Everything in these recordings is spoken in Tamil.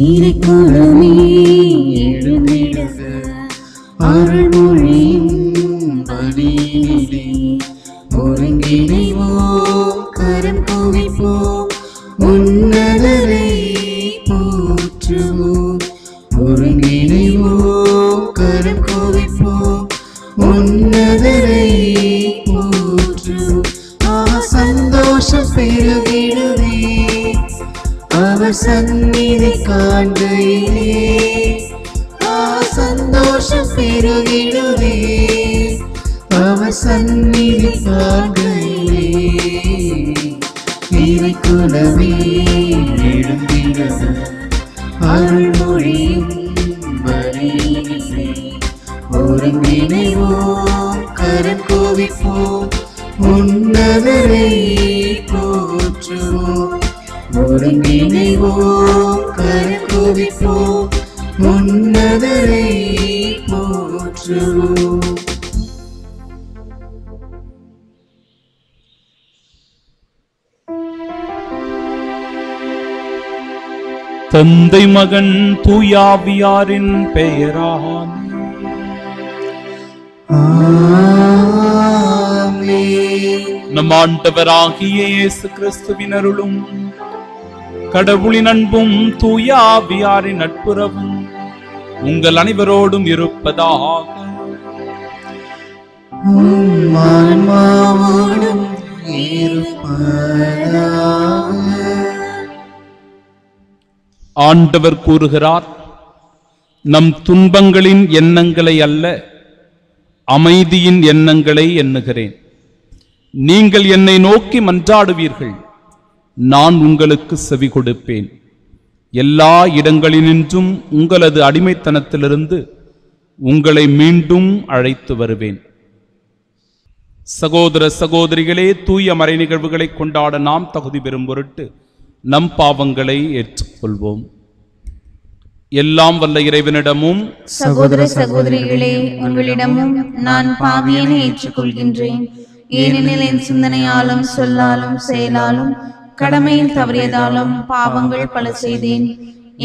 இறைக்குலமே எழுந்திடுக, அருள்மொழியின் பலியிலே ஒருங்கிணைவோம், கரம் குவிப்போம், உன்னதரை போற்றுவோம். ஒருங்கிணைவோம், கரம் குவிப்போம், உன்னதரை போற்றுவோம். சந்தோஷம் பெருகிடுவே அவர் சந்நிதி காண்கையிலே, சந்தோஷம் பெருகிடுவே அவர் சந்நிதி காண்கையிலே. இறைக்குலமே எழுந்திடுக, அருள்மொழியின் பலியிலே ஒருங்கிணைவோம், கரம் குவிப்போம், உன்னதரை போற்றுவோம். ஒருங்கிணைவோம், கரம் குவிப்போம், உன்னதரை போற்றுவோம். தந்தை மகன் தூயாவியாரின் பெயரால் நம் ஆண்டவராகிய இயேசு கிறிஸ்துவின் அருளும் கடவுளின் அன்பும் தூயாவியாரின் நட்புறவும் உங்கள் அனைவரோடும் இருப்பதாக. ஆண்டவர் கூறுகிறார், நம் துன்பங்களின் எண்ணங்களை அல்ல, அமைதியின் எண்ணங்களை எண்ணுகிறேன். நீங்கள் என்னை நோக்கி மன்றாடுவீர்கள், நான் உங்களுக்கு செவி கொடுப்பேன். எல்லா இடங்களினின்றும் உங்களது அடிமைத்தனத்திலிருந்து உங்களை மீண்டும் அழைத்து வருவேன். சகோதர சகோதரிகளே, தூய மறை நிகழ்வுகளை கொண்டாட நாம் தகுதி பெறும் பொருட்டு நம் பாவங்களை ஏற்றுக்கொள்வோம். எல்லாம் வல்ல இறைவனிடமும் சகோதர சகோதரிகளே உங்களிடமும் நான் பாவியனை ஏற்றுக்கொள்கின்றேன். ஏனெனில் என் சிந்தனையாலும் சொல்லாலும் செயலாலும் கடமையில் தவறியதாலும் பாவங்கள் பல செய்தேன்.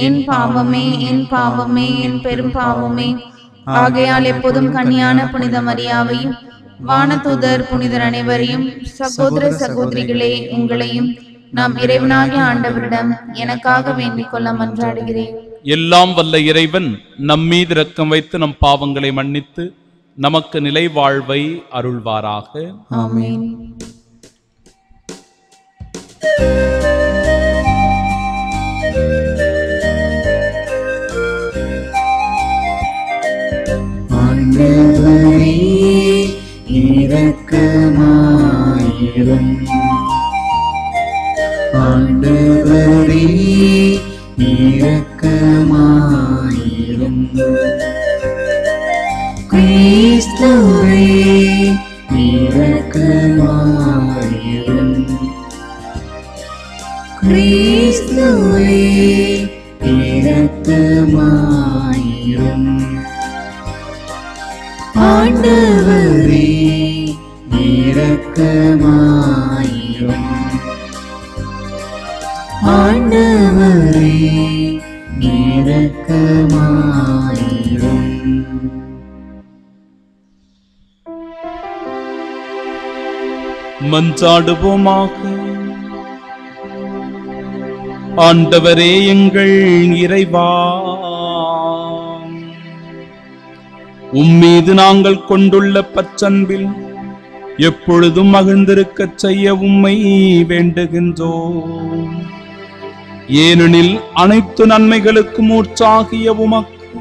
என் பாவமே, என் பாவமே, என் பெரும் பாவமே. ஆகையால் எப்போதும் கன்னியான புனித மரியாவையும் வானதூதர் புனிதர் அனைவரையும் சகோதர சகோதரிகளே உங்களையும் நாம் இறைவனாகிய ஆண்டவரிடம் எனக்காக வேண்டிக் கொள்ள மன்றாடுகிறேன். எல்லாம் வல்ல இறைவன் நம்மீது இரக்கம் வைத்து நம் பாவங்களை மன்னித்து நமக்கு நிலை வாழ்வை அருள்வாராக. ஆமென். ஆண்டவரே இரக்கமாயிரும், ஆண்டவரே இரக்கமாயிரும், கிறிஸ்துவே இரக்கமாயிரும், கிறிஸ்துவே இரக்கமாயிரும், ஆண்டவரே இரக்கமாயிரும், ஆண்டவரே இரக்கமாயிரும். மன்றாடுவோமாக. ஆண்டவரே எங்கள் இறைவா, உம்மீது நாங்கள் கொண்டுள்ள பற்றன்பில் எப்பொழுதும் மகிழ்ந்திருக்கச் செய்ய உம்மை வேண்டுகின்றோம். ஏனெனில் அனைத்து நன்மைகளுக்கும் ஊற்றாகிய உமக்கு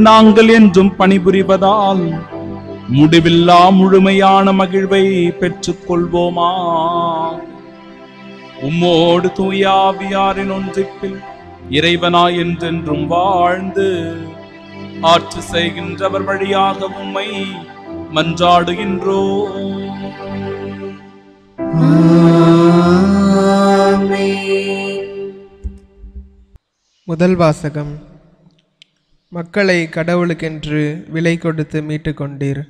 நாங்கள் என்றும் பணிபுரிவதால் முடிவில்லா முழுமையான மகிழ்வை பெற்றுக் கொள்வோமா. உம்மோடு தூயாவியாரின் ஒன்றிப்பில் இறைவனாய் என்றென்றும் வாழ்ந்து ஆட்சி செய்கின்றவர் வழியாக உம்மை மன்றாடுகின்றோம். முதல் வாசகம். மக்களை கடவுளுக்கென்று விலை கொடுத்து மீட்டு கொண்டீர்.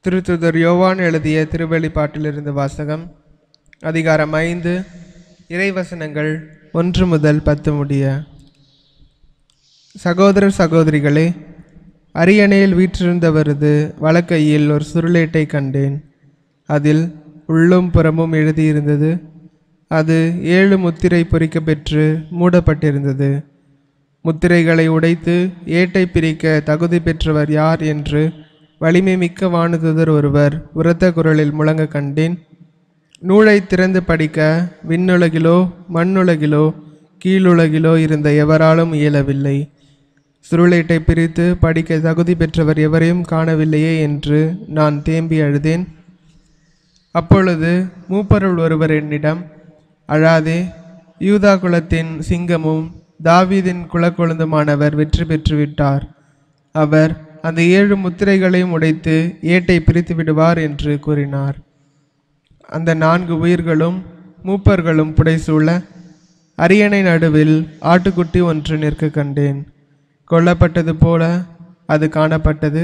திருத்துதர் யோவான் எழுதிய திருவெளிப்பாட்டிலிருந்து வாசகம். அதிகாரம் 5, இறைவசனங்கள் 1 முதல் 10 முடிய. சகோதரர் சகோதரிகளே, அரியணையில் வீற்றிருந்தவரது வலக்கையில் ஒரு சுருளேட்டை கண்டேன். அதில் உள்ளும் புறமும் எழுதியிருந்தது. அது 7 முத்திரை பொறிக்க பெற்று மூடப்பட்டிருந்தது. முத்திரைகளை உடைத்து ஏட்டை பிரிக்க தகுதி பெற்றவர் யார் என்று வலிமை மிக்க வானதூதர் ஒருவர் உரத்த குரலில் முழங்க கண்டேன். நூலை திறந்து படிக்க விண்ணுலகிலோ மண்ணுலகிலோ கீழுலகிலோ இருந்த எவராலும் இயலவில்லை. சுருளேட்டை பிரித்து படிக்க தகுதி பெற்றவர் எவரையும் காணவில்லையே என்று நான் தேம்பி அழுதேன். அப்பொழுது மூப்பருள் ஒருவர் என்னிடம், அழாதே, யூதா குலத்தின் சிங்கமும் தாவீதின் குலக்கொழுந்துமானவர் வெற்றி பெற்றுவிட்டார். அவர் அந்த 7 முத்திரைகளையும் உடைத்து ஏட்டை பிரித்து விடுவார் என்று கூறினார். அந்த 4 உயிர்களும் மூப்பர்களும் புடைசூழ அரியணை நடுவில் ஆட்டுக்குட்டி ஒன்று நிற்க கண்டேன். கொல்லப்பட்டது போல அது காணப்பட்டது.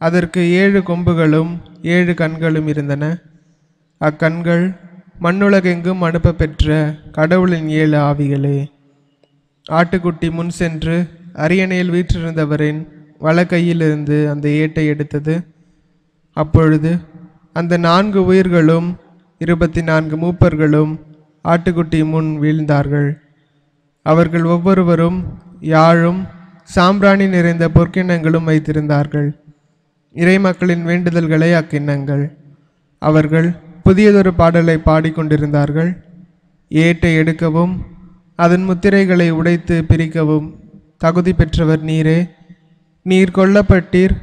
அதற்கு 7 கொம்புகளும் 7 கண்களும் இருந்தன. அக்கண்கள் மண்ணுலகெங்கும் அனுப்ப பெற்ற கடவுளின் 7 ஆவிகளே. ஆட்டுக்குட்டி முன் சென்று அரியணையில் வீற்றிருந்தவரின் வலக்கையிலிருந்து அந்த ஏட்டை எடுத்தது. அப்பொழுது அந்த 4 உயிர்களும் 24 மூப்பர்களும் ஆட்டுக்குட்டி முன் வீழ்ந்தார்கள். அவர்கள் ஒவ்வொருவரும் யாழும் சாம்பிராணி நிறைந்த பொற்கிண்ணங்களும் வைத்திருந்தார்கள். இறை மக்களின் வேண்டுதல்களே அக்கிண்ணங்கள். அவர்கள் புதியதொரு பாடலை பாடிக்கொண்டிருந்தார்கள். ஏட்டை எடுக்கவும் அதன் முத்திரைகளை உடைத்து பிரிக்கவும் தகுதி பெற்றவர் நீரே. நீர் கொல்லப்பட்டீர்.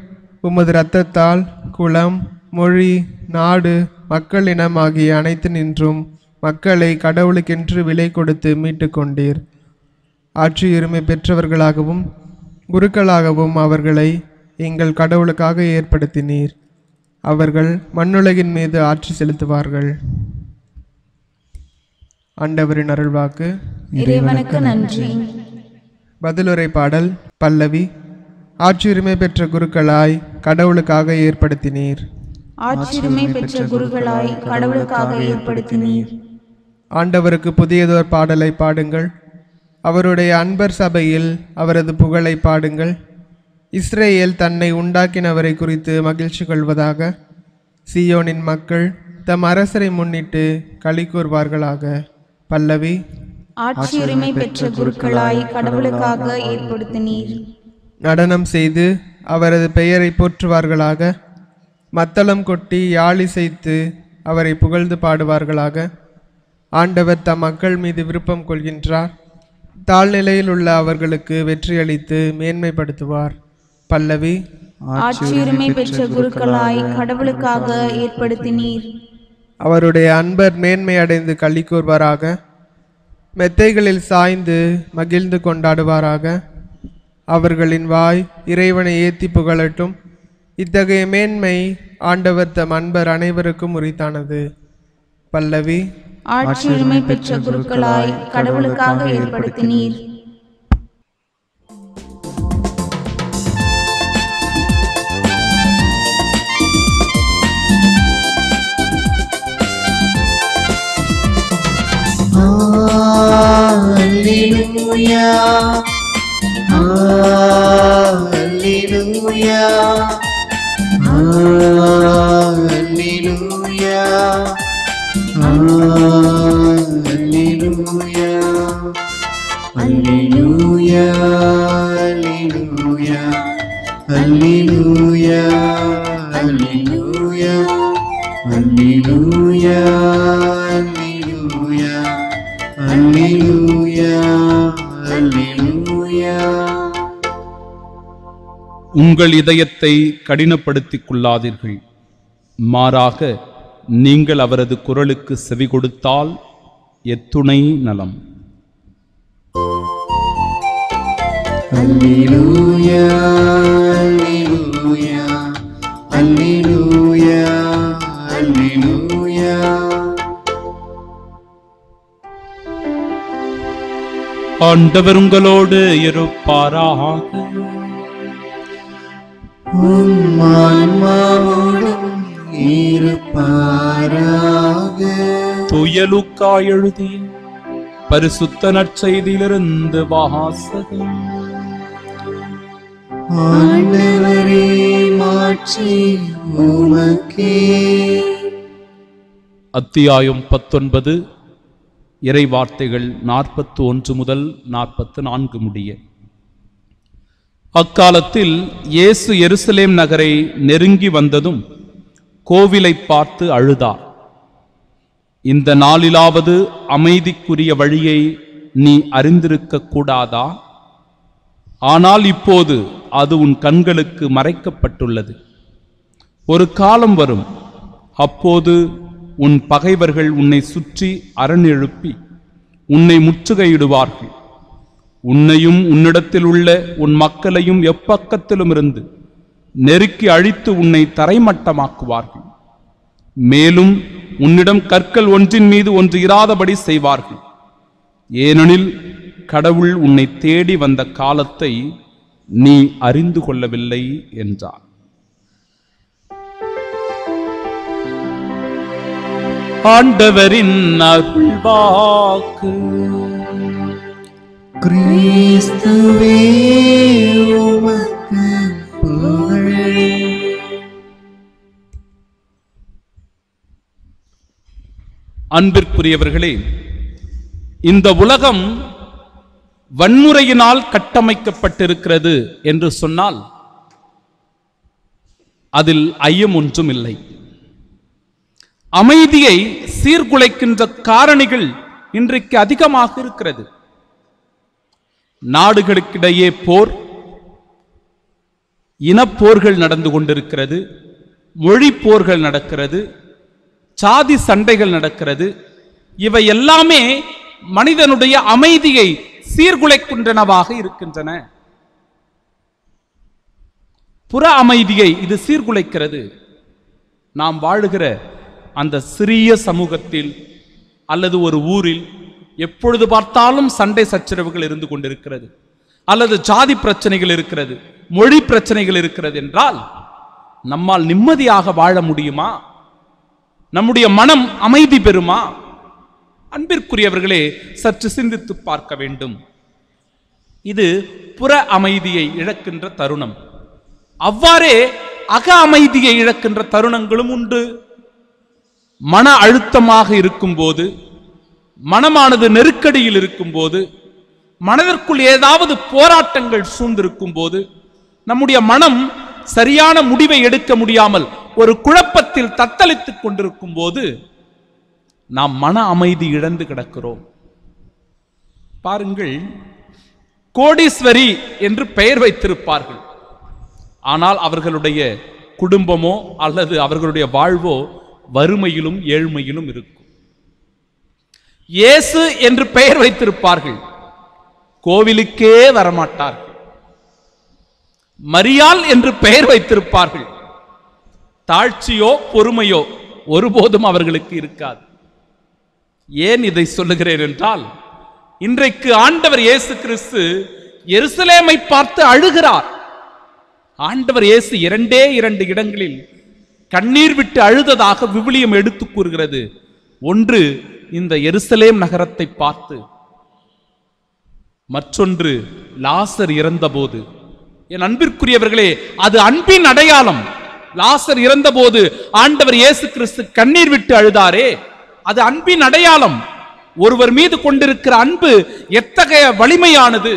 உமது இரத்தத்தால் குலம், மொழி, நாடு, மக்கள் இனம் ஆகிய அனைத்து நின்றும் மக்களை கடவுளுக்கென்று விலை கொடுத்து மீட்டு கொண்டீர். ஆட்சியுரிமை பெற்றவர்களாகவும் குருக்களாகவும் அவர்களை எங்கள் கடவுளுக்காக ஏற்படுத்தினீர். அவர்கள் மண்ணுலகின் மீது ஆட்சி செலுத்துவார்கள். ஆண்டவரின் அருள்வாக்கு. இறைவனுக்கு நன்றி. பதிலுரை பாடல் பல்லவி. ஆட்சியுரிமை பெற்ற குருக்களாய் கடவுளுக்காக ஏற்படுத்தினீர். ஆட்சியுரிமை பெற்ற குருக்களாய் கடவுளுக்காக ஏற்படுத்தினீர். ஆண்டவருக்கு புதியதோர் பாடலை பாடுங்கள். அவருடைய அன்பர் சபையில் அவரது புகழை பாடுங்கள். இஸ்ரேல் தன்னை உண்டாக்கினவரை குறித்து மகிழ்ச்சி கொள்வதாக. சீயோனின் மக்கள் தம் அரசரை முன்னிட்டு களி கூர்வார்களாக. பல்லவி. ஆட்சியுரிமை பெற்ற குருக்களாய் கடவுளுக்காக ஏற்படுத்தினீர். நடனம் செய்து அவரது பெயரை போற்றுவார்களாக. மத்தளம் கொட்டி யாழிசைத்து அவரை புகழ்ந்து பாடுவார்களாக. ஆண்டவர் தம் மக்கள் மீது விருப்பம் கொள்கின்றார். தாழ்நிலையில் உள்ள அவர்களுக்கு வெற்றியளித்து மேன்மைப்படுத்துவார். பல்லவி. ஆட்சியுரிமை பெற்ற குருக்களாய் கடவுளுக்காக ஏற்படுத்தினீர். அவருடைய அன்பர் மேன்மை அடைந்து களி கூர்வாராக. மெத்தைகளில் சாய்ந்து மகிழ்ந்து கொண்டாடுவாராக. அவர்களின் வாய் இறைவனை ஏத்தி புகழட்டும். இத்தகைய மேன்மை ஆண்டவர் தம் அன்பர் அனைவருக்கும் உரித்தானது. பல்லவி. ஆட்சியுரிமை பெற்ற குருக்களாய் கடவுளுக்காக ஏற்படுத்தினீர். Hallelujah, Hallelujah, Hallelujah, Hallelujah, Hallelujah, Hallelujah, Hallelujah, Hallelujah, Hallelujah, Hallelujah, Hallelujah. உங்கள் இதயத்தை கடினப்படுத்திக் கொள்ளாதீர்கள். மாறாக நீங்கள் அவரது குரலுக்கு செவி கொடுத்தால் எத்துணை நலம். Hallelujah, Hallelujah, Hallelujah, Hallelujah. ஆண்டவர் உங்களோடு இருப்பாராக. உம் ஆன்மாவோடும் இருப்பாராக. தூய லூக்கா எழுதிய பரிசுத்த நற்செய்தியிலிருந்து வாசகம். ஆண்டவரே மாட்சி உமக்கே. அத்தியாயம் 19 இறை வார்த்தைகள் 41 முதல் 44 முடிய. அக்காலத்தில் இயேசு எருசலேம் நகரை நெருங்கி வந்ததும் கோவிலை பார்த்து அழுதார். இந்த நாளிலாவது அமைதிக்குரிய வழியை நீ அறிந்திருக்க கூடாதா? ஆனால் இப்போது அது உன் கண்களுக்கு மறைக்கப்பட்டுள்ளது. ஒரு காலம் வரும், அப்போது உன் பகைவர்கள் உன்னை சுற்றி அரண் எழுப்பி உன்னை முற்றுகையிடுவார்கள். உன்னையும் உன்னிடத்தில் உள்ள உன் மக்களையும் எப்பக்கத்திலும் இருந்து நெருக்கி அழித்து உன்னை தரைமட்டமாக்குவார்கள். மேலும் உன்னிடம் கற்கள் ஒன்றின் மீது ஒன்று இராதபடி செய்வார்கள். ஏனெனில் கடவுள் உன்னை தேடி வந்த காலத்தை நீ அறிந்து கொள்ளவில்லை என்றார். ஆண்டவரின் அருள்வாக்கு. கிறிஸ்துவே உமக்கு புகழ். அன்பிற்குரியவர்களே, இந்த உலகம் வன்முறையினால் கட்டமைக்கப்பட்டிருக்கிறது என்று சொன்னால் அதில் ஐயம் ஒன்றும் இல்லை. அமைதியை சீர்குலைக்கின்ற காரணிகள் இன்றைக்கு அதிகமாக இருக்கிறது. நாடுகளுக்கிடையே போர், இனப்போர்கள் நடந்து கொண்டிருக்கிறது, மொழி போர்கள் நடக்கிறது, சாதி சண்டைகள் நடக்கிறது. இவை எல்லாமே மனிதனுடைய அமைதியை சீர்குலைக்கின்றனவாக இருக்கின்றன. புற அமைதியை இது சீர்குலைக்கிறது. நாம் வாழுகிற அந்த சிறிய சமூகத்தில் அல்லது ஒரு ஊரில் எப்பொழுது பார்த்தாலும் சண்டை சச்சரவுகள் இருந்து கொண்டிருக்கிறது, அல்லது ஜாதி பிரச்சனைகள் இருக்கிறது, மொழி பிரச்சனைகள் இருக்கிறது என்றால் நம்மால் நிம்மதியாக வாழ முடியுமா? நம்முடைய மனம் அமைதி பெறுமா? அன்பிற்குரியவர்களே, சற்று சிந்தித்து பார்க்க வேண்டும். இது புற அமைதியை இழக்கின்ற தருணம். அவ்வாறே அக அமைதியை இழக்கின்ற தருணங்களும் உண்டு. மன அழுத்தமாக இருக்கும்போது, மனமானது நெருக்கடியில் இருக்கும்போது, மனதிற்குள் ஏதாவது போராட்டங்கள் சூழ்ந்திருக்கும் போது, நம்முடைய மனம் சரியான முடிவை எடுக்க முடியாமல் ஒரு குழப்பத்தில் தத்தளித்துக் கொண்டிருக்கும் போது நாம் மன அமைதி இழந்து கிடக்கிறோம். பாருங்கள், கோடீஸ்வரி என்று பெயர் வைத்திருப்பார்கள். ஆனால் அவர்களுடைய குடும்பமோ அல்லது அவர்களுடைய வாழ்வோ வறுமையிலும் ஏழ்மையிலும் இருக்கும். இயேசு என்று பெயர் வைத்திருப்பார்கள், கோவிலுக்கே வரமாட்டார்கள். மரியாள் என்று பெயர் வைத்திருப்பார்கள், தாழ்ச்சியோ பொறுமையோ ஒருபோதும் அவர்களுக்கு இருக்காது. ஏன் இதை சொல்லுகிறேன் என்றால், இன்றைக்கு ஆண்டவர் இயேசு கிறிஸ்து எருசலேமை பார்த்து அழுகிறார். ஆண்டவர் இயேசு 2 இடங்களில் கண்ணீர் விட்டு அழுததாக விவிலியம் எடுத்து கூறுகிறது. ஒன்று இந்த எருசலேம் நகரத்தை பார்த்து, மற்றொன்று லாசர் இறந்தபோது. என் அன்பிற்குரியவர்களே, அது அன்பின் அடையாளம். லாசர் இறந்தபோது ஆண்டவர் இயேசு கிறிஸ்து கண்ணீர் விட்டு அழுதாரே, அது அன்பின் அடையாளம். ஒருவர் மீது கொண்டிருக்கிற அன்பு எத்தகைய வலிமையானது,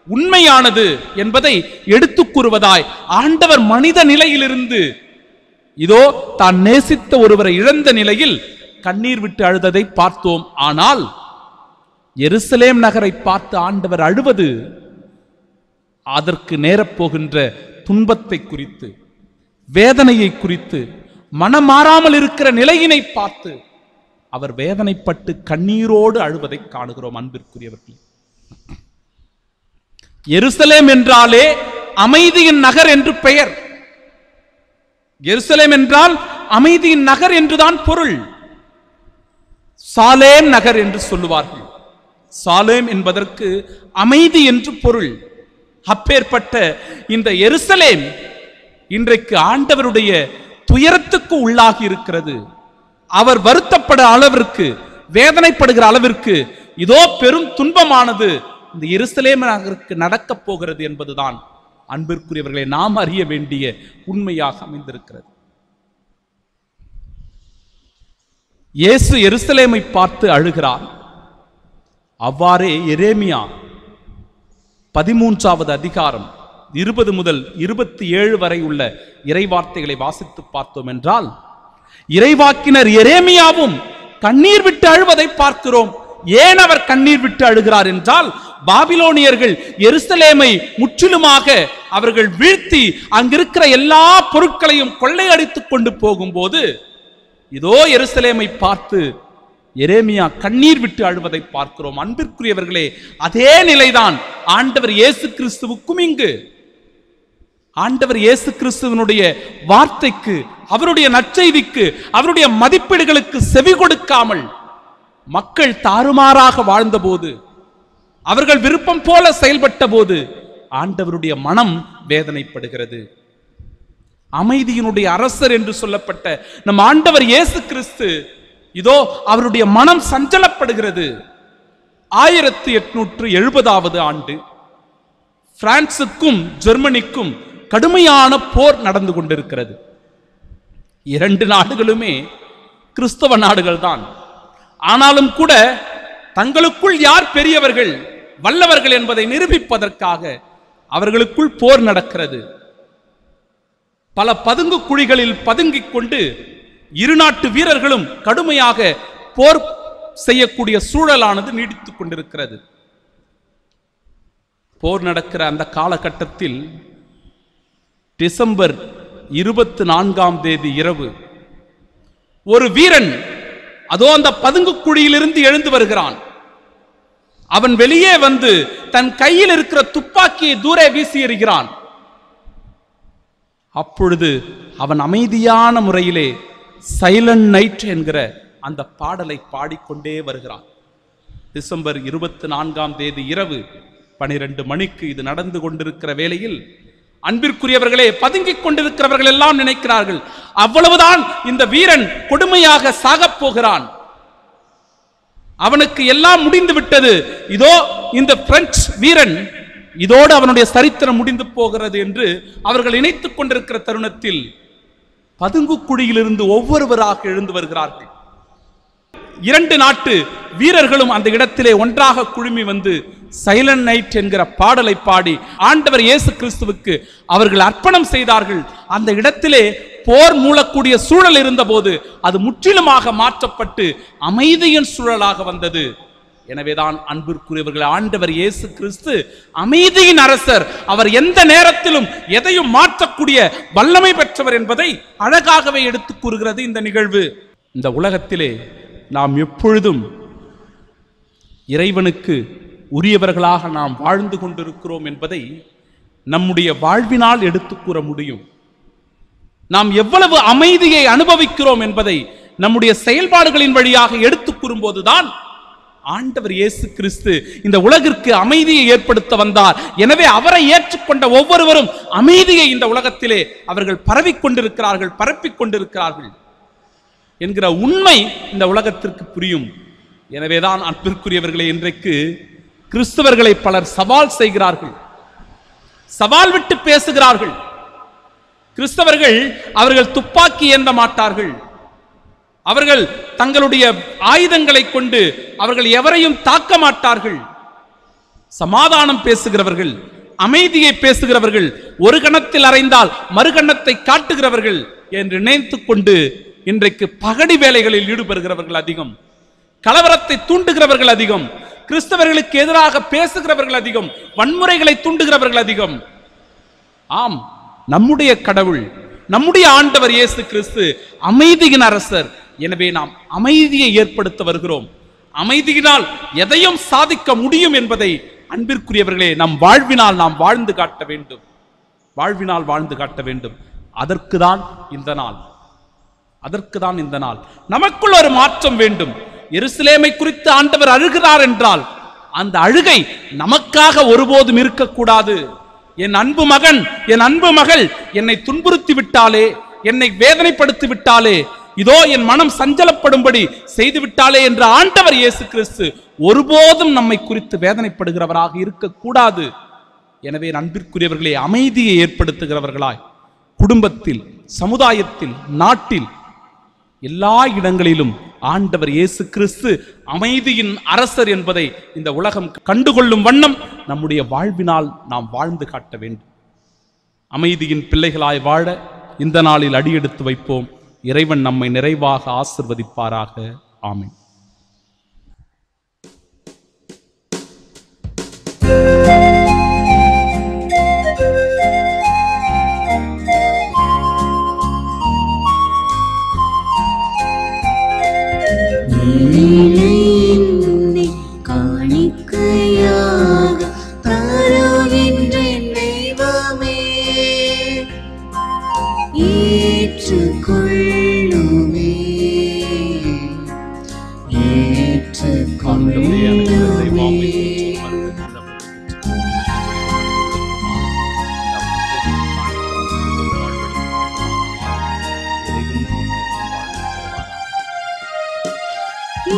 உண்மையானது என்பதை எடுத்துக் கூறுவதாய் ஆண்டவர் மனித நிலையிலிருந்து இதோ தான் நேசித்த ஒருவரை இழந்த நிலையில் கண்ணீர் விட்டு அழுததை பார்த்தோம். ஆனால் எருசலேம் நகரை பார்த்து ஆண்டவர் அழுவது அதற்கு நேரப்போகின்ற துன்பத்தை குறித்து, வேதனையை குறித்து, மனமாறாமல் இருக்கிற நிலையினை பார்த்து அவர் வேதனைப்பட்டு கண்ணீரோடு அழுவதை காணுகிறோம். அன்பிற்குரியவர்கள், எருசலேம் என்றாலே அமைதியின் நகர் என்று பெயர். எருசலேம் என்றால் அமைதியின் நகர் என்றுதான் பொருள். சாலேம் நகர் என்று சொல்லுவார்கள். சாலேம் என்பதற்கு அமைதி என்று பொருள். அப்பேற்பட்ட இந்த எருசலேம் இன்றைக்கு ஆண்டவருடைய துயரத்துக்கு உள்ளாகி இருக்கிறது. அவர் வருத்தப்பட அளவிற்கு, வேதனைப்படுகிற அளவிற்கு இதோ பெரும் துன்பமானது இந்த எருசலேம் நகருக்கு நடக்கப் போகிறது என்பதுதான் அன்பிற்குரியவர்களை நாம் அறிய வேண்டிய உண்மையாக அமைந்திருக்கிறது. இயேசு எருசலேமை பார்த்து அழுகிறார். அவ்வாறே எரேமியா 13வது அதிகாரம் 20 முதல் 27 வரை உள்ள இறைவார்த்தைகளை வாசித்து பார்த்தோம் என்றால், இறைவாக்கினர் எரேமியாவும் கண்ணீர் விட்டு அழுவதை பார்க்கிறோம். ஏன் அவர் கண்ணீர் விட்டு அழுகிறார் என்றால், பாபிலோனியர்கள் எருசலேமை முற்றிலுமாக அவர்கள் வீழ்த்தி அங்கிருக்கிற எல்லா பொருட்களையும் கொள்ளையடித்துக் கொண்டு போகும்போது இதோ எருசலேமை பார்த்து எரேமியா கண்ணீர் விட்டு அழுவதை பார்க்கிறோம். அன்பிற்குரியவர்களே, அதே நிலைதான் ஆண்டவர் இயேசு கிறிஸ்துவுக்கும் இங்கு. ஆண்டவர் இயேசு கிறிஸ்துவனுடைய வார்த்தைக்கு, அவருடைய நற்செய்திக்கு, அவருடைய மதிப்பீடுகளுக்கு செவி கொடுக்காமல் மக்கள் தாறுமாறாக வாழ்ந்தபோது, அவர்கள் விருப்பம் போல செயல்பட்ட போது ஆண்டவருடைய மனம் வேதனைப்படுகிறது. அமைதியினுடைய அரசர் என்று சொல்லப்பட்ட நம் ஆண்டவர் இயேசு கிறிஸ்து இதோ அவருடைய மனம் சஞ்சலப்படுகிறது. 1870வது ஆண்டு பிரான்சுக்கும் ஜெர்மனிக்கும் கடுமையான போர் நடந்து கொண்டிருக்கிறது. 2 நாடுகளுமே கிறிஸ்தவ நாடுகள் தான். ஆனாலும் கூட தங்களுக்குள் யார் பெரியவர்கள், வல்லவர்கள் என்பதை நிரூபிப்பதற்காக அவர்களுக்குள் போர் நடக்கிறது. பல பதுங்கு குழிகளில் பதுங்கிக் கொண்டு இரு நாட்டு வீரர்களும் கடுமையாக போர் செய்யக்கூடிய சூழலானது நீடித்துக் கொண்டிருக்கிறது. போர் நடக்கிற அந்த காலகட்டத்தில் டிசம்பர் 24ஆம் தேதி இரவு ஒரு வீரன் அதோ அந்த பதுங்கு குழியிலிருந்து எழுந்து வருகிறான். அவன் வெளியே வந்து தன் கையில் இருக்கிற துப்பாக்கியை தூரே வீசி எறிகிறான். அப்பொழுது அவன் அமைதியான முறையிலே சைலண்ட் நைட் என்கிற அந்த பாடலை பாடிக்கொண்டே வருகிறான். டிசம்பர் 24ஆம் தேதி இரவு 12 மணிக்கு இது நடந்து கொண்டிருக்கிற வேளையில், அன்பிற்குரியவர்களே, பதுங்கிக் கொண்டிருக்கிறவர்கள் எல்லாம் நினைக்கிறார்கள் அவ்வளவுதான், இந்த வீரன் கொடுமையாக சாகப் போகிறான், அவனுக்கு எல்லாம் முடிந்து விட்டது, இதோ இந்த பிரெஞ்சு வீரன் இதோடு அவனுடைய சரித்திரம் முடிந்து போகிறது என்று அவர்கள் நினைத்துக் கொண்டிருக்கிற தருணத்தில் பதுங்கு குழியிலிருந்து ஒவ்வொருவராக எழுந்து வருகிறார்கள். 2 நாட்டு வீரர்களும் அந்த இடத்திலே ஒன்றாக குழுமி வந்து சைலண்ட் நைட் என்கிற பாடலை பாடி ஆண்டவர் இயேசு கிறிஸ்துவுக்கு அவர்கள் அர்ப்பணம் செய்தார்கள். அந்த இடத்திலே போர் மூளக்கூடிய சூழல் இருந்த போது அது முற்றிலுமாக மாற்றப்பட்டு அமைதியின் சூழலாக வந்தது. எனவேதான் அன்பிற்குரியவர்கள், ஆண்டவர் இயேசு கிறிஸ்து அமைதியின் அரசர். அவர் எந்த நேரத்திலும் எதையும் மாற்றக்கூடிய வல்லமை பெற்றவர் என்பதை அழகாகவே எடுத்துக் கூறுகிறது இந்த நிகழ்வு. இந்த உலகத்திலே நாம் எப்பொழுதும் இறைவனுக்கு உரியவர்களாக நாம் வாழ்ந்து கொண்டிருக்கிறோம் என்பதை நம்முடைய வாழ்வினால் எடுத்துக் கூற முடியும். நாம் எவ்வளவு அமைதியை அனுபவிக்கிறோம் என்பதை நம்முடைய செயல்பாடுகளின் வழியாக எடுத்துக் கூறும்போதுதான் ஆண்டவர் இயேசு கிறிஸ்து இந்த உலகிற்கு அமைதியை ஏற்படுத்த வந்தார். எனவே அவரை ஏற்றுக்கொண்ட ஒவ்வொருவரும் அமைதியை இந்த உலகத்திலே அவர்கள் பரவிக்கொண்டிருக்கிறார்கள், பரப்பிக் கொண்டிருக்கிறார்கள் என்கிற உண்மை இந்த உலகத்திற்கு புரியும். எனவேதான் அன்பிற்குரியவர்களே, இன்றைக்கு கிறிஸ்தவர்களை பலர் சவால் செய்கிறார்கள், சவால் விட்டு பேசுகிறார்கள். கிறிஸ்தவர்கள் அவர்கள் துப்பாக்கி ஏந்த மாட்டார்கள், அவர்கள் தங்களுடைய ஆயுதங்களை கொண்டு அவர்கள் எவரையும் தாக்க மாட்டார்கள். சமாதானம் பேசுகிறவர்கள், அமைதியை பேசுகிறவர்கள், ஒரு கணத்தில் அறைந்தால் மறுகணத்தை காட்டுகிறவர்கள் என்று நினைத்துக் கொண்டு இன்றைக்கு பகடி வேலைகளில் ஈடுபடுகிறவர்கள் அதிகம், கலவரத்தை தூண்டுகிறவர்கள் அதிகம், கிறிஸ்தவர்களுக்கு எதிராக பேசுகிறவர்கள் அதிகம், வன்முறைகளை தூண்டுகிறவர்கள் அதிகம். ஆம், நம்முடைய கடவுள், நம்முடைய ஆண்டவர் இயேசு கிறிஸ்து அமைதியின் அரசர். எனவே நாம் அமைதியை ஏற்படுத்த வருகிறோம். அமைதியினால் எதையும் சாதிக்க முடியும் என்பதை அன்பிற்குரியவர்களே நம் வாழ்வினால் நாம் வாழ்ந்து காட்ட வேண்டும், வாழ்வினால் வாழ்ந்து காட்ட வேண்டும். அதற்குதான் இந்த நாள், அதற்குதான் இந்த நாள். நமக்குள் ஒரு மாற்றம் வேண்டும். எருசலேமை குறித்து ஆண்டவர் அழுகிறார் என்றால் அந்த அழுகை நமக்காக ஒருபோதும் இருக்கக்கூடாது. என் அன்பு மகன், என் அன்பு மகள் என்னை துன்புறுத்தி விட்டாலே, என்னை வேதனைப்படுத்தி விட்டாலே, இதோ என் மனம் சஞ்சலப்படும்படி செய்து விட்டாலே என்ற ஆண்டவர் இயேசு கிறிஸ்து ஒருபோதும் நம்மை குறித்து வேதனைப்படுகிறவராக இருக்கக்கூடாது. எனவே அன்பிற்குரியவர்களே, அமைதியை ஏற்படுத்துகிறவர்களாய் குடும்பத்தில், சமுதாயத்தில், நாட்டில், எல்லா இடங்களிலும் ஆண்டவர் இயேசு கிறிஸ்து அமைதியின் அரசர் என்பதை இந்த உலகம் கண்டுகொள்ளும் வண்ணம் நம்முடைய வாழ்வினால் நாம் வாழ்ந்து காட்ட வேண்டும். அமைதியின் பிள்ளைகளாய் வாழ இந்த நாளில் அடியெடுத்து வைப்போம். இறைவன் நம்மை நிறைவாக ஆசிர்வதிப்பாராக. ஆமென். காணிக்கையாக தருகின்றேன் தெய்வமே, ஏற்றுக்கொள்ளுமே, ஏற்றுக்கொள்ளுமே.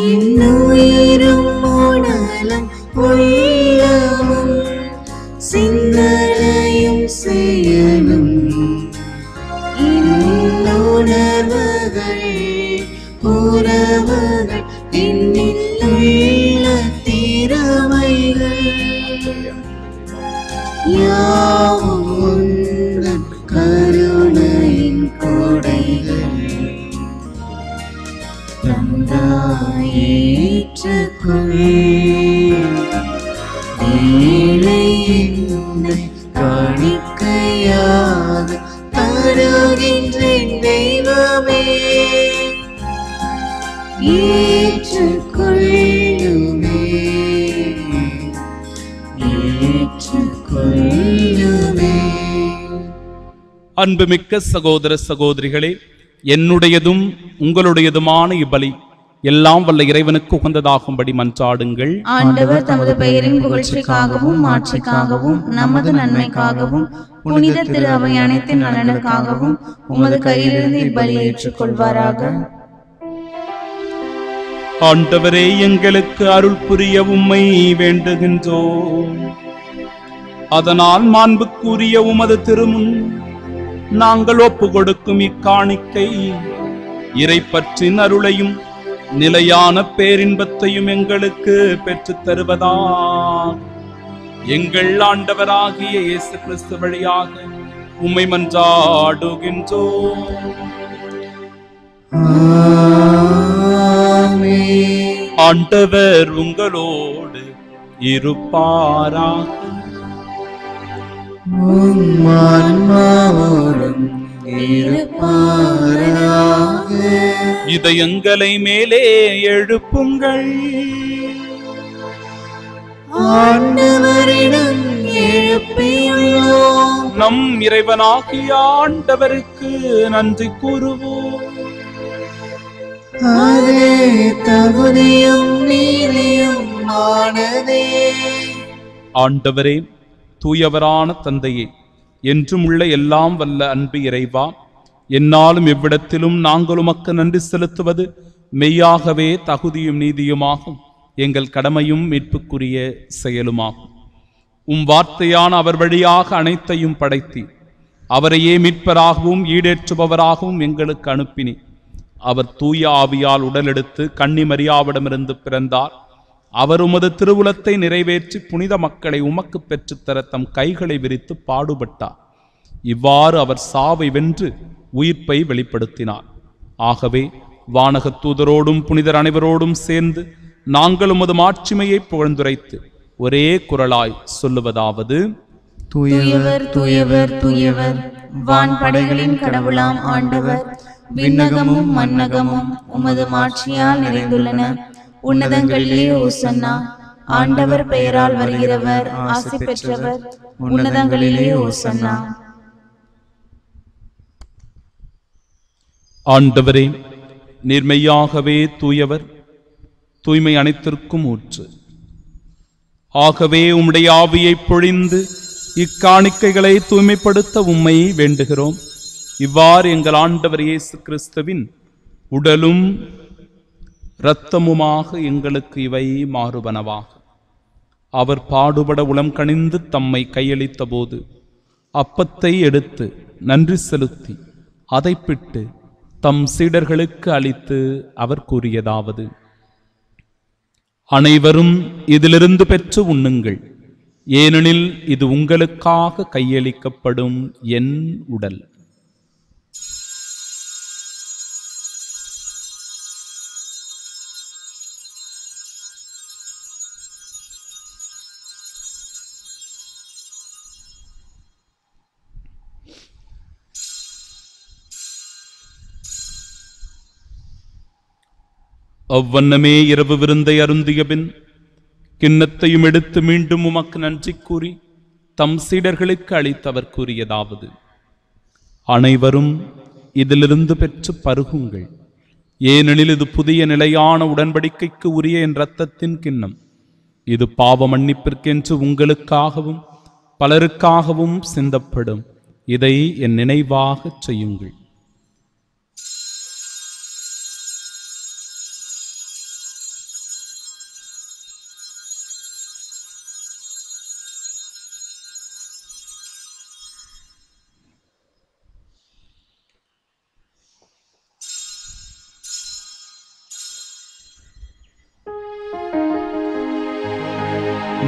இன்னுயிரும் உடலும் உள்ளமும் சிந்தனையும் செயலும் இன்னுணர்வுகள் உறவுகள் என்னில் உள்ள திறமைகள் யாவும் உந்தன் கருணையின் கொடைகள் காணிக்கையாக தருகின்றேன் தெய்வமே, ஏற்றுக்கொள்ளுமே, ஏற்றுக்கொள்ளுமே. அன்புமிக்க சகோதர சகோதரிகளே, என்னுடையதும் உங்களுடையதுமான இப்பலி எல்லாம் வல்ல இறைவனுக்கு உகந்ததாகும்படி மன்றாடுங்கள். ஆண்டவர் தமது பெயரின் புகழ்ச்சிக்காகவும் மாட்சிக்காகவும் நமது நன்மைக்காகவும் புனித திரு அவை அனைத்தின் நலனுக்காகவும் உமது கையிலிருந்து இப்பலியை ஏற்றுக்கொள்வாராக. ஆண்டவரே, எங்களுக்கு அருள் புரிய உம்மை வேண்டுகின்றோம். அதனால் மாண்புக்குரிய உமது திருமுன் நாங்கள் ஒப்பு கொடுக்கும் இக்காணிக்கை இறைப்பற்றின் அருளையும் நிலையான பேரின்பத்தையும் எங்களுக்கு பெற்றுத் தருவதா எங்கள் ஆண்டவராகிய இயேசு கிறிஸ்து வழியாக உம்மை மன்றாடுகின்றோம். ஆண்டவர் உங்களோடு இருப்பாராக. இதயங்களை மேலே எழுப்புங்கள். ஆண்டவரிடம் எழுப்பியுள்ளோம். நம் இறைவனாகிய ஆண்டவருக்கு நன்றி கூறுவோம். அதே தகுதியும் நீதியும் ஆனதே. ஆண்டவரே, தூயவரான தந்தையே, என்றும் உள்ள எல்லாம் வல்ல அன்பு இறைவா, என்னாலும் எவ்விடத்திலும் நாங்கள் உமக்கு நன்றி செலுத்துவது மெய்யாகவே தகுதியும் நீதியுமாகும், எங்கள் கடமையும் மீட்புக்குரிய செயலுமாகும். உம் வார்த்தையான அவர் வழியாக அனைத்தையும் படைத்தி அவரையே மீட்பராகவும் ஈடேற்றுபவராகவும் எங்களுக்கு அனுப்பினி. அவர் தூய ஆவியால் உடலெடுத்து கன்னி மரியாவிடமிருந்து பிறந்தார். அவர் உமது திருவுலத்தை நிறைவேற்றி புனித மக்களை உமக்கு பெற்றுத்தர தம் கைகளை விரித்து பாடுபட்டார். இவ்வாறு அவர் சாவை வென்று உயிர்ப்பை வெளிப்படுத்தினார். ஆகவே வானகத் தூதரோடும் புனிதர் அனைவரோடும் சேர்ந்து நாங்கள் உமது மாட்சிமையை புகழ்ந்துரைத்து ஒரே குரலாய் சொல்லுவதாவது: தூயவர் தூயவர் தூயவர், வான்படைகளின் கடவுளாம் ஆண்டவர். விண்ணகமும் மண்ணகமும் உமது மாட்சியால் நிறைந்துள்ளன. உன்னதங்களிலே ஓசன்னா. ஆண்டவர் பெயரால் வருகிறவர் ஆசி பெற்றவர். உன்னதங்களிலே ஓசன்னா. ஆண்டவரே, நேர்மையாகவே தூயவர், தூய்மை அனைத்திற்கும் ஊற்று. ஆகவே உம்முடைய ஆவியை பொழிந்து இக்காணிக்கைகளை தூய்மைப்படுத்த உம்மை வேண்டுகிறோம். இவ்வாறு எங்கள் ஆண்டவர் இயேசு கிறிஸ்துவின் உடலும் இரத்தமுமாக எங்களுக்கு இவை மாறுபனவாக. அவர் பாடுபட உளம் கனிந்து தம்மை கையளித்த போது அப்பத்தை எடுத்து நன்றி செலுத்தி அதை பிட்டு தம் சீடர்களுக்கு அளித்து அவர் கூறியதாவது: அனைவரும் இதிலிருந்து பெற்று உண்ணுங்கள், ஏனெனில் இது உங்களுக்காக கையளிக்கப்படும் என் உடல். அவ்வண்ணமே இரவு விருந்தை அருந்திய பின் கிண்ணத்தையும் எடுத்து மீண்டும் உமக்கு நன்றி கூறி தம் சீடர்களுக்கு அளித்தவர் கூறியதாவது: அனைவரும் இதிலிருந்து பெற்று பருகுங்கள், ஏனெனில் இது புதிய நிலையான உடன்படிக்கைக்கு உரிய என் இரத்தத்தின் கிண்ணம். இது பாவ மன்னிப்பிற்கென்று உங்களுக்காகவும் பலருக்காகவும் சிந்தப்படும். இதை என் நினைவாக செய்யுங்கள்.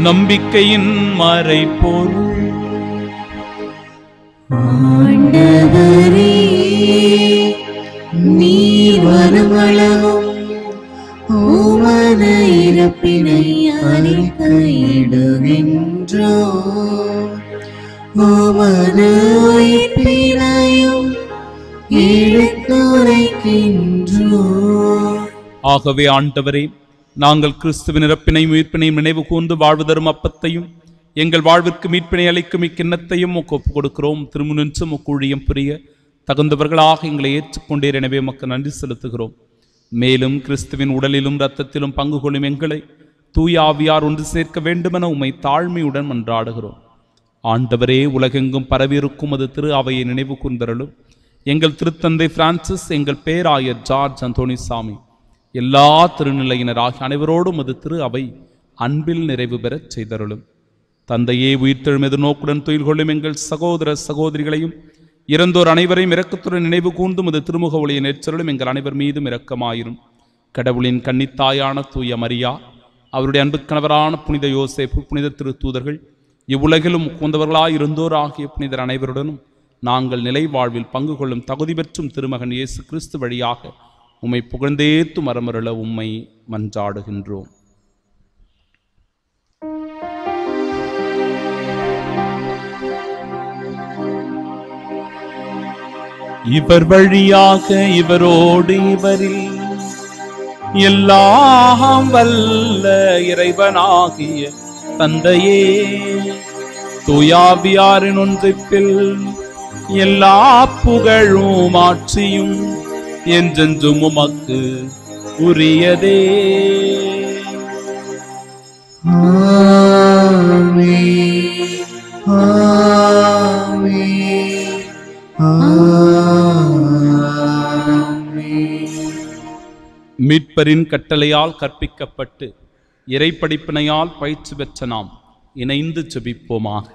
நம்பிக்கையின் மறைபொருள். ஆண்டவரே, நீர் வருமளவும் உமது இறப்பினை அறிக்கையிடுகின்றோம், உமது உயிர்ப்பினையும் எடுத்துரைக்கின்றோம். ஆகவே ஆண்டவரே, நாங்கள் கிறிஸ்துவின் இறப்பினையும் உயிர்ப்பினையும் நினைவு கூர்ந்து வாழ்வு தரும் அப்பத்தையும் எங்கள் வாழ்விற்கு மீட்பினை அளிக்கும் இக்கிண்ணத்தையும் ஒப்பு கொடுக்கிறோம். திருமுனின்று முக்கூழியம் புரிய தகுந்தவர்களாக எங்களை ஏற்றுக்கொண்டீர். எனவே உமக்கு நன்றி செலுத்துகிறோம். மேலும் கிறிஸ்துவின் உடலிலும் இரத்தத்திலும் பங்கு கொள்ளும் எங்களை தூய ஆவியார் ஒன்று சேர்க்க வேண்டுமென உம்மை தாழ்மையுடன் மன்றாடுகிறோம். ஆண்டவரே, உலகெங்கும் பரவியிருக்கும் அது திரு அவையை நினைவு கூர்ந்தருளும். எங்கள் திருத்தந்தை பிரான்சிஸ், எங்கள் பேராயர் ஜார்ஜ் அந்தோணிசாமி, எல்லா திருநிலையினராகிய அனைவரோடும் அது திரு அவை அன்பில் நிறைவு பெறச் செய்தருளும். தந்தையே, உயிர்த்தெழும் எதிர்நோக்குடன் துயில் கொள்ளும் எங்கள் சகோதர சகோதரிகளையும் இறந்தோர் அனைவரையும் இரக்கத்துடன் நினைவு கூர்ந்தும் அது திருமுக ஒளியை நேற்றருளும். எங்கள் அனைவர் மீதும் இரக்கமாயிரும். கடவுளின் கன்னித்தாயான தூய மரியா, அவருடைய அன்பு கணவரான புனித யோசேப்பு, புனித திரு தூதர்கள், இவ்வுலகிலும் உகந்தவர்களாய் இருந்தோர் ஆகிய புனிதர் அனைவருடனும் நாங்கள் நிலை வாழ்வில் பங்கு கொள்ளும் தகுதி பெற்றும் திருமகன் இயேசு கிறிஸ்து வழியாக உம்மை புகழ்ந்தேத்து மரமருள உம்மை மன்றாடுகின்றோம். இவர் வழியாக இவரோடு இவரில் எல்லாம் வல்ல இறைவனாகிய தந்தையே, தூயாவியாரின் ஒன்றிப்பில் எல்லா புகழும் ஆட்சியும் என்றென்றும் உமக்கு உரியதே. மீட்பரின் கட்டளையால் கற்பிக்கப்பட்டு இறைப்படிப்பினையால் பயிற்சி பெற்ற நாம் இணைந்து ஜெபிப்போமாக.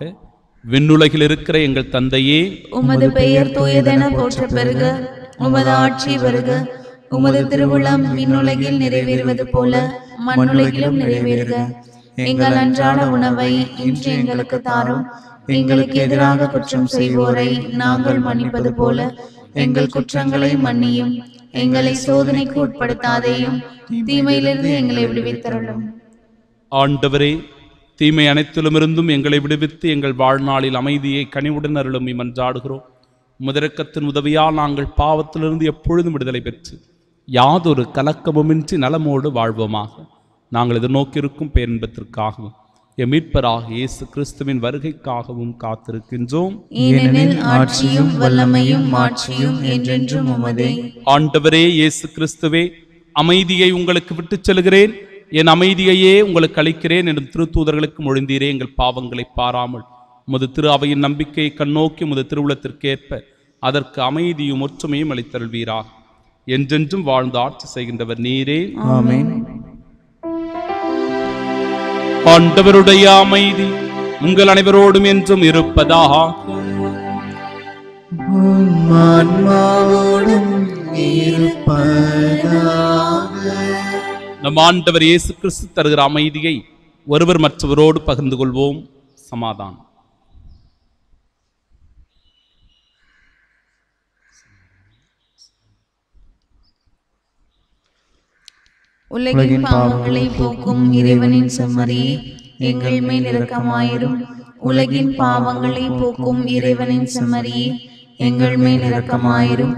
விண்ணுலகில் இருக்கிற எங்கள் தந்தையே, உமது பெயர் தூயதென போற்ற பெறுக, உமது ஆட்சி வருக, உமது திருவுளம் விண்ணுலகில் நிறைவேறுவது போல மண்ணுலகிலும் நிறைவேறுக. எங்கள் அன்றாட உணவை இன்று எங்களுக்கு தாரும். எங்களுக்கு எதிராக குற்றம் செய்வோரை நாங்கள் மன்னிப்பது போல எங்கள் குற்றங்களை மன்னியும். எங்களை சோதனைக்கு உட்படுத்தாதேயும், தீமையிலிருந்து எங்களை விடுவித்தருளும். ஆண்டவரே, தீமை அனைத்திலும் இருந்தும் எங்களை விடுவித்து எங்கள் வாழ்நாளில் அமைதியை கனிவுடன் அருளும் மன்றாடுகிறோம். முதரக்கத்தின் உதவியால் நாங்கள் பாவத்திலிருந்து எப்பொழுதும் விடுதலை பெற்று யாதொரு கலக்கமுமின்றி நலமோடு வாழ்வோமாக. நாங்கள் எதிர்நோக்கியிருக்கும் பேரின்பத்திற்காகவும் எம் மீட்பராக இயேசு கிறிஸ்துவின் வருகைக்காகவும் காத்திருக்கின்றோம். ஏனெனில் ஆட்சியும் வல்லமையும் மாட்சியும் என்றென்றும் உமதே. ஆண்டவரே இயேசு கிறிஸ்துவே, அமைதியை உங்களுக்கு விட்டுச் செல்கிறேன், என் அமைதியையே உங்களுக்கு அளிக்கிறேன் என்றும் திருத்தூதர்களுக்கு மொழிந்தீரே. எங்கள் பாவங்களை பாராமல் உமது திரு அவையின் நம்பிக்கையை கண்ணோக்கி உமது திருவுளத்திற்கேற்ப அதற்கு அமைதியும் ஒற்றுமையும் அளித்தருள்வீராக. என்றென்றும் வாழ்ந்து ஆட்சி செய்கின்றவர் நீரே. ஆமென். ஆண்டவருடைய அமைதி உங்கள் அனைவரோடும் என்றும் இருப்பதாக. உம் ஆன்மாவோடும் இருப்பதாக. நம் ஆண்டவர் இயேசு கிறிஸ்து தருகிற அமைதியை ஒருவர் மற்றவரோடு பகிர்ந்து கொள்வோம். சமாதானம். உலகின் பாவங்களை போக்கும் இறைவனின் செம்மறியே, எங்கள் மேல் இரக்கமாயிரும். உலகின் பாவங்களை போக்கும் இறைவனின் செம்மறியே, எங்கள் மேல் இரக்கமாயிரும்.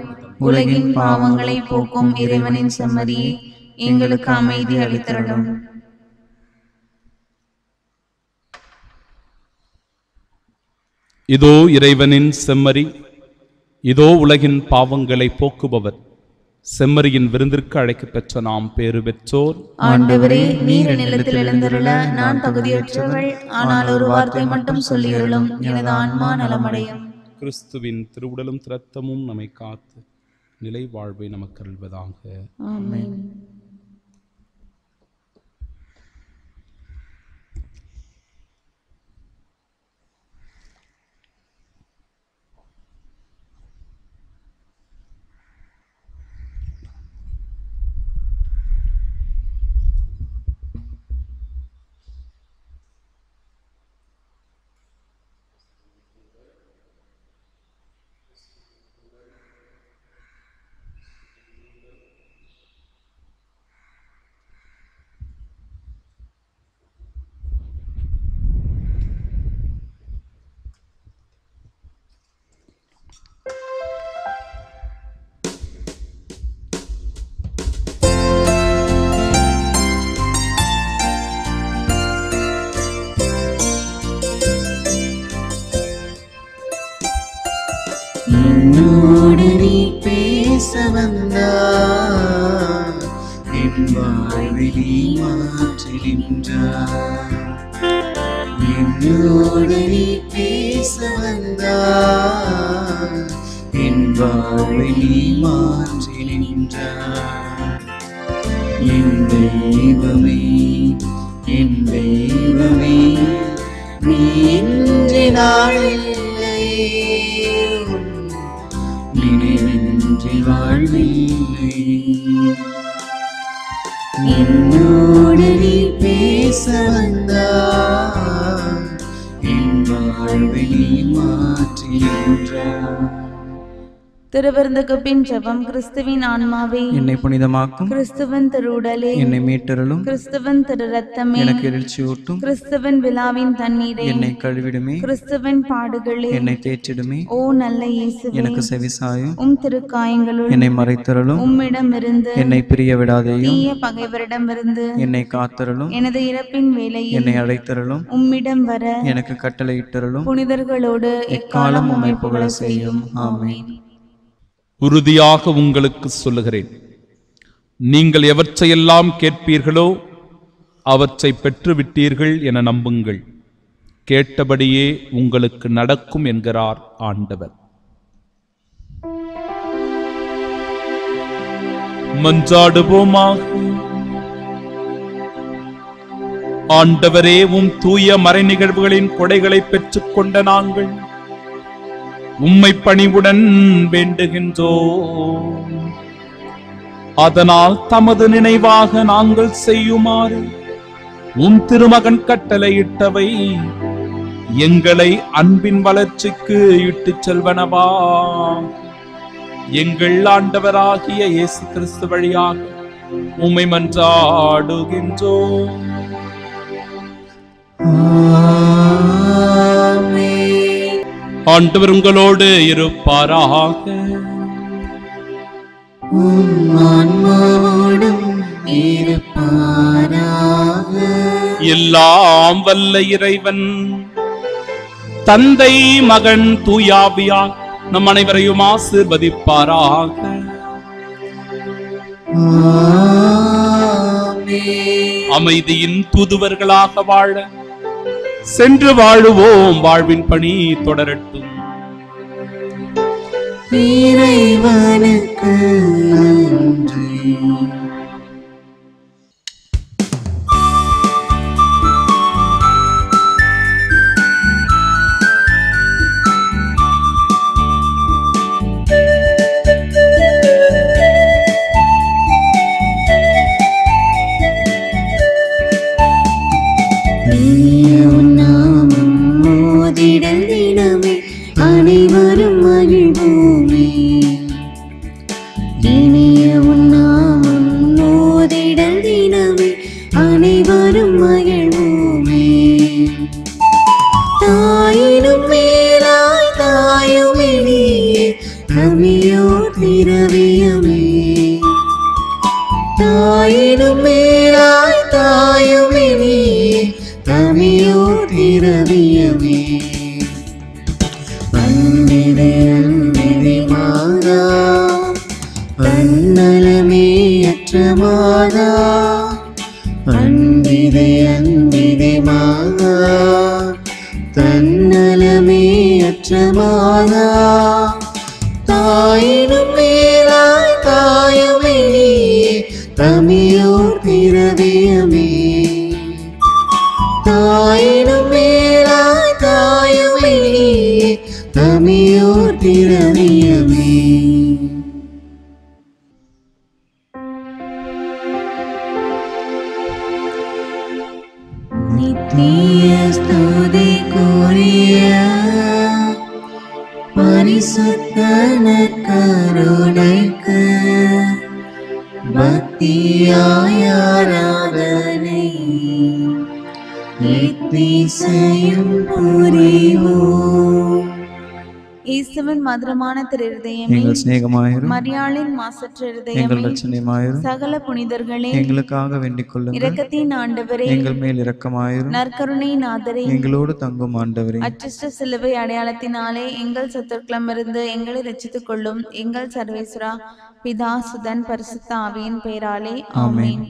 உலகின் பாவங்களை போக்கும் இறைவனின் செம்மறியே, எங்களுக்கு அமைதி அளித்தருளும். இதோ இறைவனின் செம்மறி, இதோ உலகின் பாவங்களை போக்குபவர். செம்மறியின் விருந்திற்கு அழைக்கப் பெற்ற நாம் பேறு பெற்றோர். ஆண்டவரே, நீர் நிலத்தில் எழுந்தருள நான் தகுதியற்றவள். ஆனால் ஒரு வார்த்தை மட்டும் சொல்லியருளும், எனது ஆன்மா நலமடையும். கிறிஸ்துவின் திருவுடலும் இரத்தமும் நம்மை காத்து நிலை வாழ்வை நமக்கு அருள்வதாக. ஆமென். என்னோடு நீ பேச வந்தாய், என் வாழ்வை நீ மாற்றுகின்றாய். என்னோடு நீ பேச வந்தாய், என் வாழ்வை நீ மாற்றுகின்றாய். என் தெய்வமே, என் தெய்வமே, நீ இன்றி நாளில்லை, நினைவின்றி வாழ்வில்லை. என்னோடு நீ பேச வந்தாய், என் வாழ்வை நீ மாற்றுகின்றாய். திருவிருந்துக்கு பின் ஜெபம். கிறிஸ்துவின் ஆன்மாவே, என்னை புனிதமாக்கும். கிறிஸ்துவின் திருவுடலே, என்னை மீட்டருளும். கிறிஸ்துவின் திரு ரத்தமே, எனக்கு எழுச்சியூட்டும். கிறிஸ்துவின் விழாவின் தண்ணீரே, என்னை கழுவிடுமே. கிறிஸ்துவின் பாடுகளே, என்னை தேற்றிடுமே. ஓ நல்ல இயேசுவே, எனக்கு செவிசாயும். உம் திருக்காயங்களுள் என்னை மறைத்தருளும். உம்மிடமிருந்து என்னை பிரிய விடாதேயும். தீய பகைவரிடமிருந்து என்னை காத்தருளும். எனது இறப்பின் வேளையில் என்னை அழைத்தருளும். உம்மிடம் வர எனக்கு கட்டளையிட்டருளும். புனிதர்களோடு எக்காலம் உம்மை புகழ செய்யும். ஆமென். உறுதியாக உங்களுக்கு சொல்லுகிறேன், நீங்கள் எவற்றையெல்லாம் கேட்பீர்களோ அவற்றை பெற்றுவிட்டீர்கள் என நம்புங்கள். கேட்டபடியே உங்களுக்கு நடக்கும் என்கிறார் ஆண்டவர். மன்றாடுவோமாக. ஆண்டவரே, உம் தூய மறை நிகழ்வுகளின் கொடைகளை பெற்றுக்கொண்ட நாங்கள் உம்மை பணிவுடன் வேண்டுகின்றோம். அதனால் தமது நினைவாக நாங்கள் செய்யுமாறு உம் திருமகன் கட்டளையிட்டவை எங்களை அன்பின் வளர்ச்சிக்கு இட்டுச் செல்வனவா. எங்கள் ஆண்டவராகிய இயேசு கிறிஸ்து வழியாக உம்மை மன்றாடுகின்றோம். ஆண்டவர் உங்களோடு இருப்பாராக. உம் ஆன்மாவோடும் இருப்பாராக. எல்லாம் வல்ல இறைவன் தந்தை, மகன், தூயாவியார் நம் அனைவரையும் ஆசீர்வதிப்பாராக. அமைதியின் தூதுவர்களாக வாழ சென்று வாழுவோம். வாழ்வின் பணி தொடரட்டும். இறைவனுக்கு நன்றி. மேலாய் தாயுமே நீ தமியோர் திரவியமே அன்பிதே அன்பிதே மாதா அன்னலமே அற்ற மாதா அன்பிதே அன்பிதே மாதா தன்னலமே அற்ற மாதா தாயினும் மேலாய் தாயுமே நீ தமியோர் திரவியமே தாயினும் மேலாய் தாயுமே நீ தமியோர் திரவியமே நித்திய ஸ்துதிக்குரிய பரிசுத்த நற்கருணைக்கு பக்தியாய் ஆராதனை எத்திசையும் புரிவோம். இயேசுவின் மதுரமான திரு இருதயமே, எங்கள் சிநேகமாயிரும், மரியாளின் மாசற்ற எங்கள் இருதயமே, ரட்சணியமாயிரும், சகல புனிதர்களே, எங்களுக்காக வேண்டிக் கொள்ளுங்கள். இரக்கத்தின் ஆண்டவரே, எங்கள் மேல் இரக்கமாயிரும், நற்கருணையின் ஆதரே, எங்களோடு தங்கும் ஆண்டவரே, அச்சிஷ்ட சிலுவை அடையாளத்தினாலே எங்கள் சத்துருக்களமிருந்து எங்களை ரட்சித்துக் கொள்ளும். எங்கள் சர்வேஸ்வரா, பிதா சுதன் பரிசுத்த ஆவியின் பெயராலே ஆமென்.